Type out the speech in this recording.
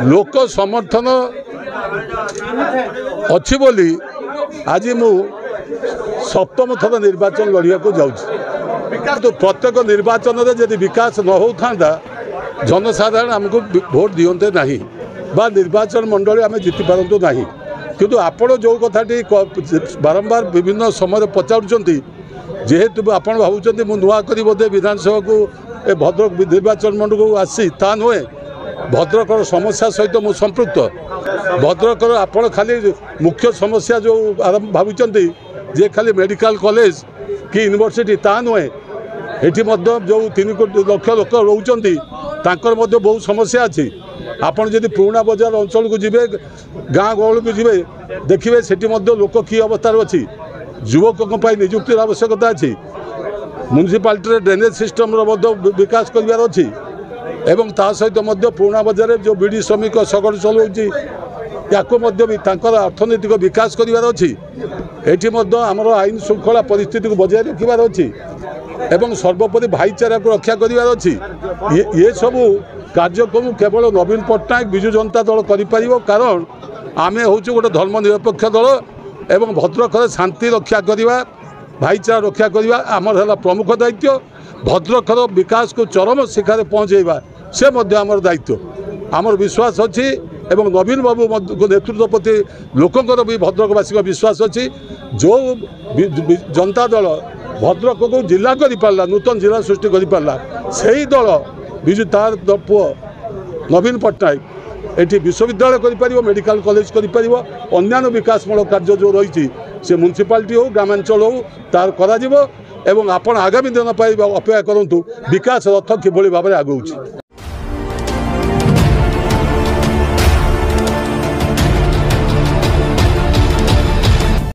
लोक समर्थन अच्छी बोली आज मु सप्तम थर निर्वाचन लड़िया को जाऊँ तो प्रत्येक निर्वाचन में जब विकास न होता जनसाधारण आमको भोट दिंते ना बा निर्वाचन मंडली आम जीति पारतु ना किंतु आपण जो कथाटी बारंबार विभिन्न समय पचारुंट जेहेतु आप भावुं मु नुआ कर बोधे विधानसभा को भद्रक निर्वाचन मंडल को आसी ता नुहे भद्रकर समस्या सहित मु संपृक्त भद्रकर आपण खाली मुख्य समस्या जो आरंभ भावुं जे खाली मेडिकल कॉलेज कि यूनिवर्सिटी ता नुहे एटी जो 3 लाख लोक रोचंती तांकर मध्य बहुत समस्या अच्छी आपण जदि पुराना बजार अंचल को जीवे गाँ गहल को जीवे देखिए सेठी लोक कि अवस्था अच्छी युवकों निजुक्तिर आवश्यकता अच्छी म्युनिसिपालिटी ड्रेनेज सिस्टम विकास करार अच्छी एवं ता सहित पुराना बजार जो बीड़ी श्रमिक सगड़ चलाऊँगी या भी अर्थनैतिक विकास करार अच्छी एटी आमर आईन श्रृंखला परिस्थिति को बजाय रखार अच्छी एवं सर्वोपरि भाईचारा को रक्षा करार अच्छी ये सबू कार्यक्रम केवल नवीन पट्टनायक विजु जनता दल कर कारण आमे हूँ गोटे धर्मनिरपेक्ष दल एवं भद्रक शांति रक्षा करवा भाईचारा रक्षा करवा आमर है प्रमुख दायित्व भद्रकर विकास को चरम शिखर पहुँचेवा से आमर दायित्व आमर विश्वास अच्छी एवं नवीन बाबू नेतृत्व प्रति लोकंर भी भद्रकवासी विश्वास अच्छी जो जनता दल भद्रक को जिला कर पारा नूतन जिला सृष्टि कर पारा से दल विजु तार पुओ नवीन पट्टनायक एटी विश्वविद्यालय कर मेडिकल कॉलेज कर अन्य विकासमूलक कार्य जो रही से म्युनिसिपालिटी हो ग्रामांचल हो तार करा एवं आपण आगामी दिन अपेक्षा करूँ विकास रथ किभली भाव में आगौची।